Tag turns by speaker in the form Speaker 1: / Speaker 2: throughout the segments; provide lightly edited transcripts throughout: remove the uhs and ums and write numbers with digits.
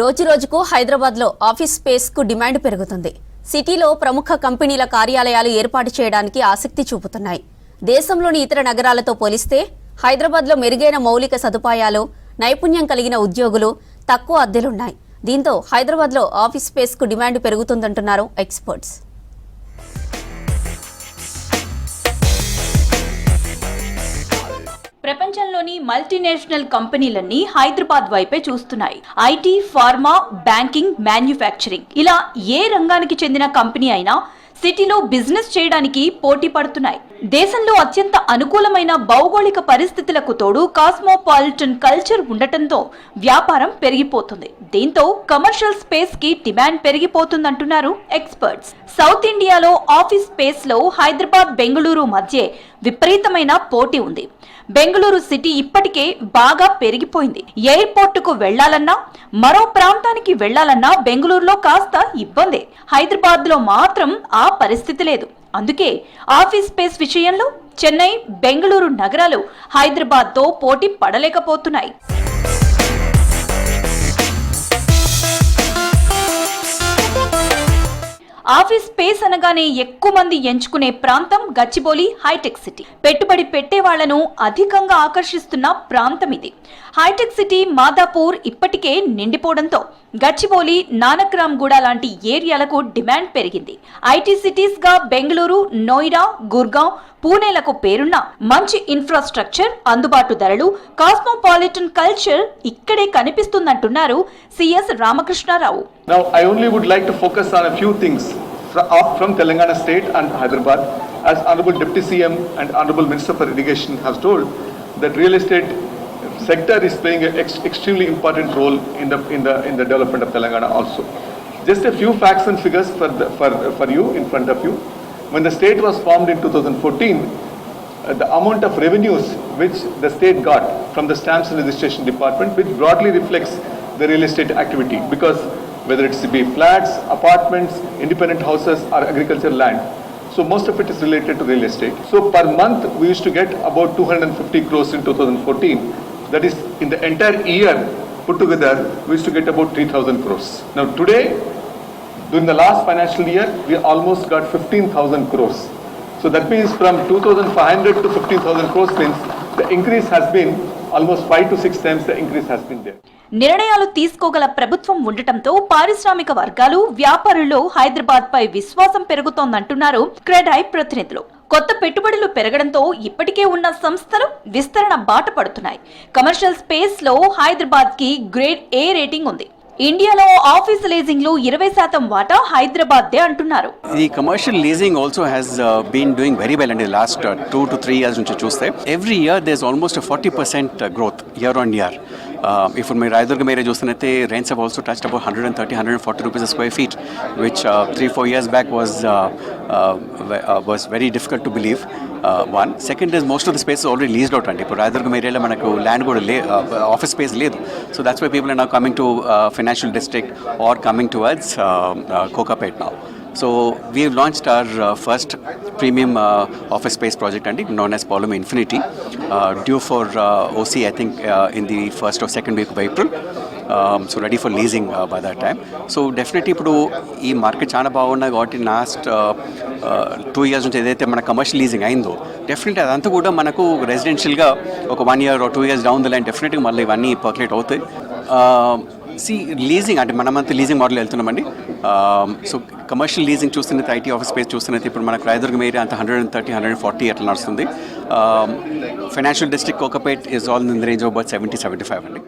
Speaker 1: రోజురోజుకు హైదరాబాద్లో office స్పేస్కు demand పెరుగుతుంది. సిటీలో ప్రముఖ కంపెనీల కార్యాలయాలు ఏర్పాటు చేయడానికి ఆసక్తి చూపుతున్నాయి. దేశంలోని ఇతర నగరాలతో పోలిస్తే హైదరాబాద్లో మెరుగైన మౌలిక సదుపాయాలు, నైపుణ్యం కలిగిన ఉద్యోగులు, తక్కువ అద్దెలున్నాయి. దీంతో హైదరాబాద్లో ఆఫీస్ స్పేస్కు డిమాండ్ పెరుగుతుందంటున్నారు ఎక్స్పర్ట్స్.
Speaker 2: ప్రపంచంలోని మల్టీనేషనల్ కంపెనీలన్నీ హైదరాబాద్ వైపే చూస్తున్నాయి. ఐటీ, ఫార్మా, బ్యాంకింగ్, మ్యానుఫ్యాక్చరింగ్ ఇలా ఏ రంగానికి చెందిన కంపెనీ అయినా సిటీలో బిజినెస్ చేయడానికి పోటీ పడుతున్నాయి. దేశంలో అత్యంత అనుకూలమైన భౌగోళిక పరిస్థితులకు తోడు కాస్మోపాలిటన్ కల్చర్ ఉండటంతో వ్యాపారం పెరిగిపోతుంది. దీంతో కమర్షియల్ స్పేస్ కి డిమాండ్ పెరిగిపోతుందంటున్నారు ఎక్స్పర్ట్స్. సౌత్ ఇండియాలో ఆఫీస్ స్పేస్ లో హైదరాబాద్, బెంగళూరు మధ్య విపరీతమైన పోటీ ఉంది. బెంగళూరు సిటీ ఇప్పటికే బాగా పెరిగిపోయింది. ఎయిర్పోర్ట్ కు వెళ్లాలన్నా, మరో ప్రాంతానికి వెళ్లాలన్నా బెంగళూరులో కాస్త ఇబ్బందే. హైదరాబాద్ లో మాత్రం ఆ పరిస్థితి లేదు. అందుకే ఆఫీస్ స్పేస్ విషయంలో చెన్నై, బెంగళూరు నగరాలు హైదరాబాద్ తో పోటీ పడలేకపోతున్నాయి. ఆఫీస్ స్పేస్ అనగానే ఎక్కువ మంది ఎంచుకునే ప్రాంతం గచ్చిబౌలి హైటెక్ సిటీ. పెట్టుబడి పెట్టే వాళ్లను అధికంగా ఆకర్షిస్తున్న ప్రాంతం ఇది. హైటెక్ సిటీ, మాదాపూర్ ఇప్పటికే నిండిపోవడంతో గచ్చిబౌలి, నానక్రామ్ గూడ లాంటి ఏరియాలకు డిమాండ్ పెరిగింది. ఐటీ సిటీస్ గా బెంగళూరు, నోయిడా, గుర్గావ్, పూణేలకు పేరున్న మంచి ఇన్ఫ్రాస్ట్రక్చర్, అందుబాటు ధరలు, కాస్మోపాలిటన్ కల్చర్ ఇక్కడే కనిపిస్తుందంటున్నారు CS Ramakrishna Rao.
Speaker 3: Now I only would like to focus on a few things from Telangana state and Hyderabad. As Honorable Deputy CM and Honorable Minister for Irrigation has told, that real estate sector is playing an extremely important role in the development of Telangana also. Just a few facts and figures for you in front of you. When the state was formed in 2014, the amount of revenues which the state got from the stamps and registration department, which broadly reflects the real estate activity, because whether it's be flats, apartments, independent houses or agricultural land, so most of it is related to real estate. So per month we used to get about 250 crores in 2014. That is, in the entire year put together we used to get about 3,000 crores. Now today, during the last financial year, we almost got 15,000 crores. So that means from 2,500 to 15,000 crores means the increase has been almost 5 to 6 times the increase has been there.
Speaker 2: నిర్ణయాలు తీసుకోగల ప్రభుత్వం ఉండటంతో పారిశ్రామిక వర్గాలు, వ్యాపారుల్లో హైదరాబాద్ పై విశ్వాసం పెరుగుతోందంటున్నారు క్రెడై ప్రతినిధులు. కొత్త పెట్టుబడులు పెరగడంతో ఇప్పటికే ఉన్న సంస్థలు విస్తరణ బాట పడుతున్నాయి. కమర్షియల్ స్పేస్ లో హైదరాబాద్ కి గ్రేడ్ ఏ రేటింగ్ ఉంది. ఇండియాలో ఆఫీస్ లీజింగ్ లో 20% వాటా హైదరాబాద్ దే అంటున్నారు.
Speaker 4: The commercial leasing also has been doing very well in the last 2 to 3 years నుంచి చూస్తే every year there's almost a 40% growth year on year. If మీరు రాయదుర్గం ఏరియా చూస్తున్నట్టే rents have also touched about 130-140 rupees a square feet, which 3-4 years back was very difficult to believe. One. Second is most of the space is already leased out. ఇప్పుడు రాయదుర్గం ఏరియాలో మనకు land కూడా office space లేదు. So that's why people are now coming to financial district or coming towards Kokapet now. So we have launched our first premium office space project known as Polymer Infinity, due for OC I think in the first or second week of April. So ready for leasing by that time. So definitely ఇప్పుడు ఈ market చాలా బాగున్నాయి కాబట్టి last 2 years నుంచి ఏదైతే మన commercial leasing అయిందో definitely అదంతా కూడా మనకు రెసిడెన్షియల్గా ఒక 1 year or 2 years down the line డెఫినెట్గా మళ్ళీ ఇవన్నీ పర్క్యులేట్ అవుతాయి. లీజింగ్ అంటే మనమంతా లీజింగ్ మోడల్ వెళ్తున్నామండి. సో కమర్షియల్ లీజింగ్ చూస్తున్నది, ఐటీ ఆఫీస్ స్పేస్ చూస్తున్నది ఇప్పుడు మనకు రాయదుర్గం ఏరియా అంతా 130-140 అట్లా నడుస్తుంది. Financial district Kokapet is all in the range of about 70-75 అండి.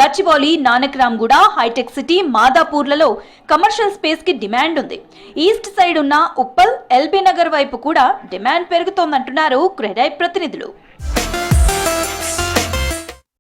Speaker 2: గచ్చిబౌలి, నానక్రామ్ గూడ, హైటెక్ సిటీ, మాదాపూర్లలో కమర్షియల్ స్పేస్ కి డిమాండ్ ఉంది. ఈస్ట్ సైడ్ ఉన్న ఉప్పల్, ఎల్బీ నగర్ వైపు కూడా డిమాండ్ పెరుగుతోందంటున్నారు క్రెడై ప్రతినిధులు.